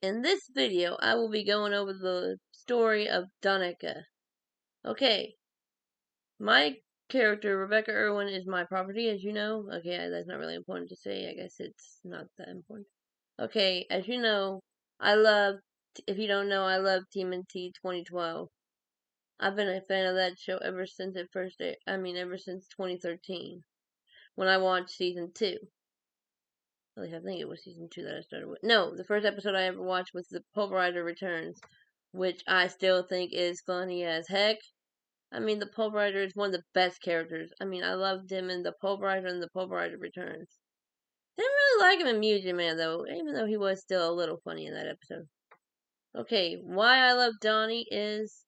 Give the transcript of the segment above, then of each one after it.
in this video, I will be going over the story of Donecca. Okay, my character, Rebecca Irwin, is my property, as you know. Okay, that's not really important to say. I guess it's not that important. Okay, as you know, if you don't know, I love TMNT 2012. I've been a fan of that show ever since ever since 2013, when I watched season 2. At least I think it was season 2 that I started with. No, the first episode I ever watched was The Pulverizer Returns, which I still think is funny as heck. The Pulverizer is one of the best characters. I loved him in The Pulverizer and The Pulverizer Returns. Didn't really like him in Music Man, though, even though he was still a little funny in that episode. Okay, why I love Donnie is,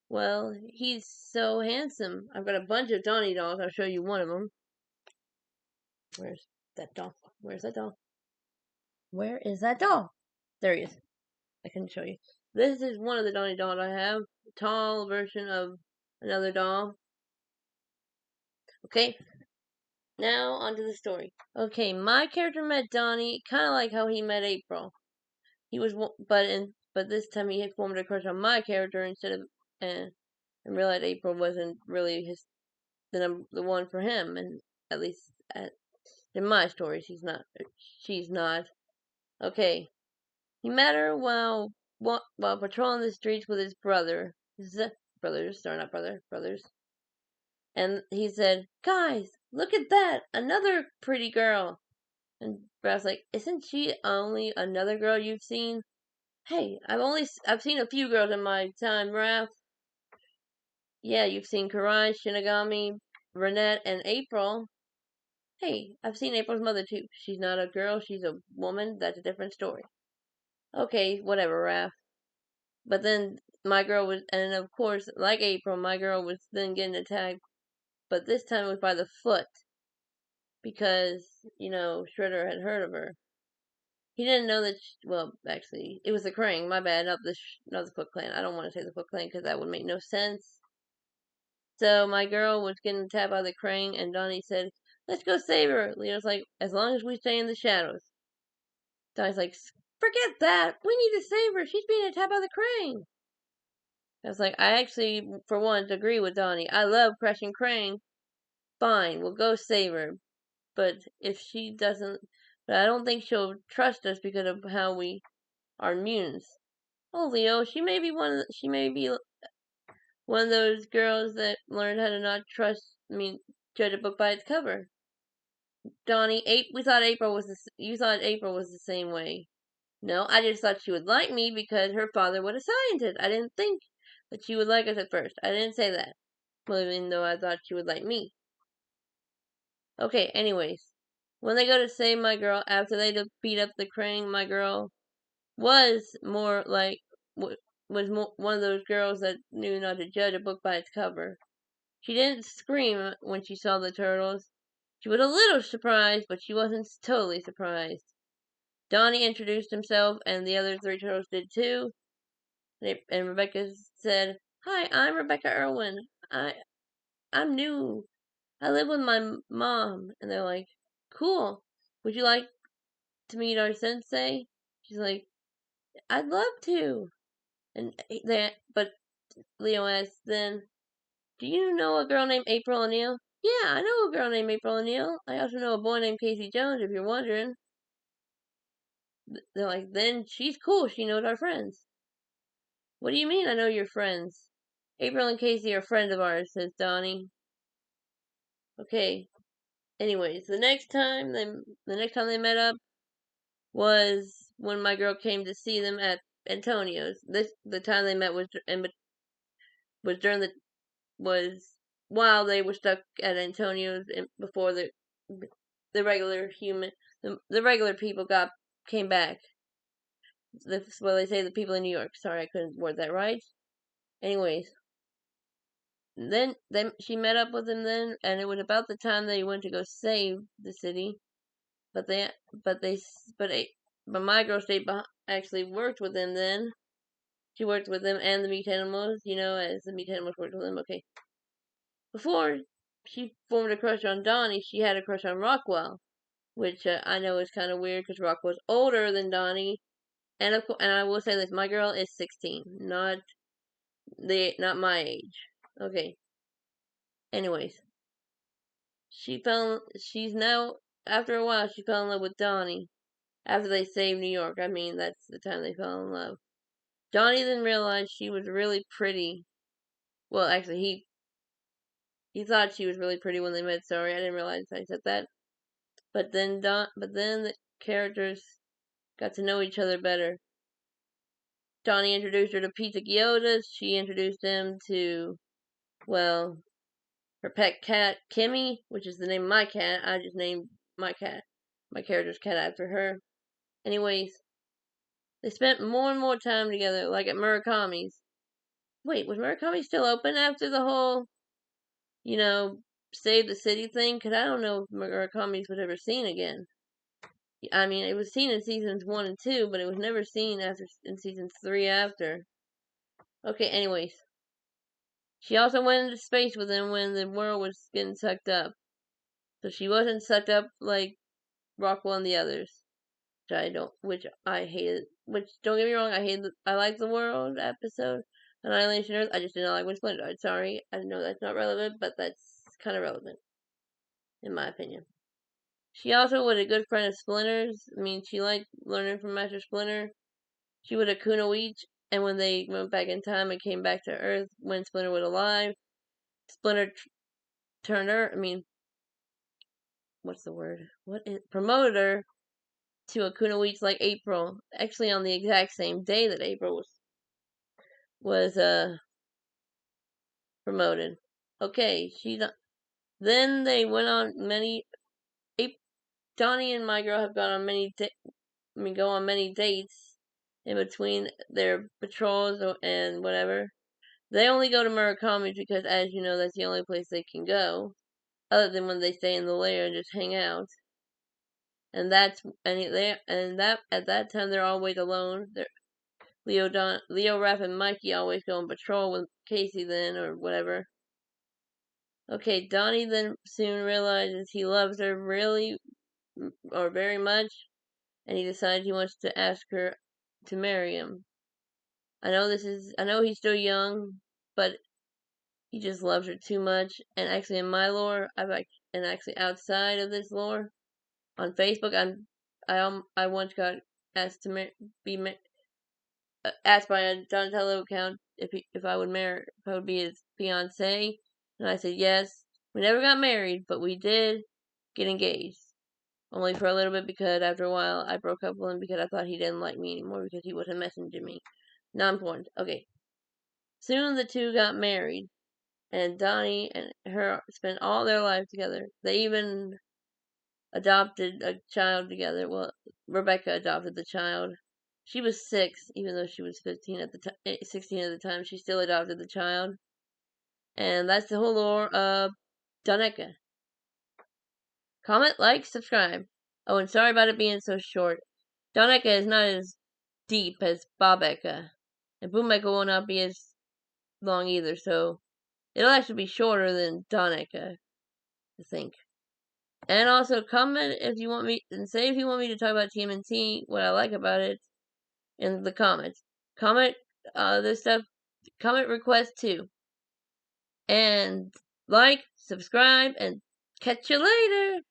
well, he's so handsome. I've got a bunch of Donnie dolls. I'll show you one of them. Where's that doll? Where's that doll? Where is that doll? There he is. I can show you. This is one of the Donnie dolls I have. A tall version of another doll. Okay. Now, onto the story. Okay, my character met Donnie kind of like how he met April. He was, but this time he had formed a crush on my character instead of, and realized April wasn't really the one for him, and at least in my story, she's not. Okay, he met her while patrolling the streets with his brothers, and he said, "Guys, look at that, another pretty girl." And Brad's like, "Isn't she only another girl you've seen?" "Hey, I've seen a few girls in my time, Raph." "Yeah, you've seen Karai, Shinigami, Renette, and April." "Hey, I've seen April's mother too. She's not a girl, she's a woman. That's a different story." "Okay, whatever, Raph." But then and of course, like April, my girl was then getting attacked, but this time it was by the foot, because, Shredder had heard of her. He didn't know that, actually, it was the Krang, my bad, not the Foot Clan. I don't want to say the Foot Clan, because that would make no sense. So, my girl was getting attacked by the Krang, and Donnie said, "Let's go save her." Leo's like, "As long as we stay in the shadows." Donnie's like, "Forget that! We need to save her! She's being attacked by the Krang!" I was like, I actually, for once, agree with Donnie. I love Crushing Krang. Fine, we'll go save her. But I don't think she'll trust us because of how we are mutants. "Oh, Leo, she may be one of those girls that learned how to not judge a book by its cover." "Donnie, you thought April was the same way." "No, I just thought she would like me because her father was a scientist. I didn't think that she would like us at first. I didn't say that. Well, even though I thought she would like me." Okay, anyways. When they go to save my girl, after they beat up the Krang, my girl was more like, one of those girls that knew not to judge a book by its cover. She didn't scream when she saw the turtles. She was a little surprised, but she wasn't totally surprised. Donnie introduced himself, and the other 3 turtles did too. And Rebecca said, "Hi, I'm Rebecca Irwin. I'm new. I live with my mom." And they're like, "Cool. Would you like to meet our sensei?" She's like, "I'd love to." But Leo asked then, "Do you know a girl named April O'Neil?" "Yeah, I know a girl named April O'Neil. I also know a boy named Casey Jones, if you're wondering." They're like, "Then she's cool. She knows our friends." "What do you mean I know your friends?" "April and Casey are friends of ours," says Donnie. Okay. Anyways, the next time they met up was when my girl came to see them at Antonio's. The time they met was during was while they were stuck at Antonio's before the regular people came back. They say the people in New York. Sorry, I couldn't word that right. Anyways, then she met up with him then, and it was about the time they went to go save the city. But my girl actually worked with him then. She worked with him and the meat animals, as the meat animals worked with him. Okay. Before she formed a crush on Donnie, she had a crush on Rockwell, which I know is kind of weird because Rockwell's older than Donnie, And and I will say this: my girl is 16, not my age. Okay. Anyways, she's now, after a while, she fell in love with Donnie. After they saved New York, I mean, that's the time they fell in love. Donnie then realized she was really pretty. Well, actually, he thought she was really pretty when they met. Sorry, I didn't realize I said that. But then the characters got to know each other better. Donnie introduced her to Pizza Gyotas. She introduced him to, well, her pet cat, Kimmy, which is the name of my cat. I just named my character's cat after her. Anyways, they spent more and more time together, like at Murakami's. Wait, was Murakami still open after the whole, you know, save the city thing? Because I don't know if Murakami's was ever seen again. I mean, it was seen in seasons 1 and 2, but it was never seen in season 3 after. Okay, anyways. She also went into space with him when the world was getting sucked up. So she wasn't sucked up like Rockwell and the others. Which I hated. Which, don't get me wrong, I like the world episode, Annihilation Earth. I just did not like when Splinter died. Sorry, I know that's not relevant, but that's kind of relevant, in my opinion. She also was a good friend of Splinter's. I mean, she liked learning from Master Splinter. She was a Kunoichi, and when they went back in time and came back to Earth when Splinter was alive, Splinter turned her, what's the word? Promoted her to a Kunoichi like April. Actually, on the exact same day that April was promoted. Okay, then they went on many. Donnie and my girl have gone on go on many dates in between their patrols and whatever. They only go to Murakami because, as you know, that's the only place they can go, other than when they stay in the lair and just hang out. And at that time they're always alone. Leo, Raph, and Mikey always go on patrol with Casey then or whatever. Okay, Donnie then soon realizes he loves her really or very much, and he decides he wants to ask her to marry him. I know he's still young, but he just loves her too much. And actually, in my lore, and actually outside of this lore, on Facebook, I once got asked to be asked by a Donatello account if I would be his fiance, and I said yes. We never got married, but we did get engaged. Only for a little bit because after a while I broke up with him because I thought he didn't like me anymore because he wasn't messaging me. Not important. Okay. Soon the two got married, and Donnie and her spent all their life together. They even adopted a child together. Well, Rebecca adopted the child. She was 6, even though she was 16 at the time. She still adopted the child. And that's the whole lore of Donecca. Comment, like, subscribe. Oh, and sorry about it being so short. Donecca is not as deep as Bobecca. And Boomecca will not be as long either, so it'll actually be shorter than Donecca, I think. And also comment if you want me, and say if you want me to talk about TMNT, what I like about it, in the comments. Comment this stuff, comment request too. And like, subscribe, and catch you later!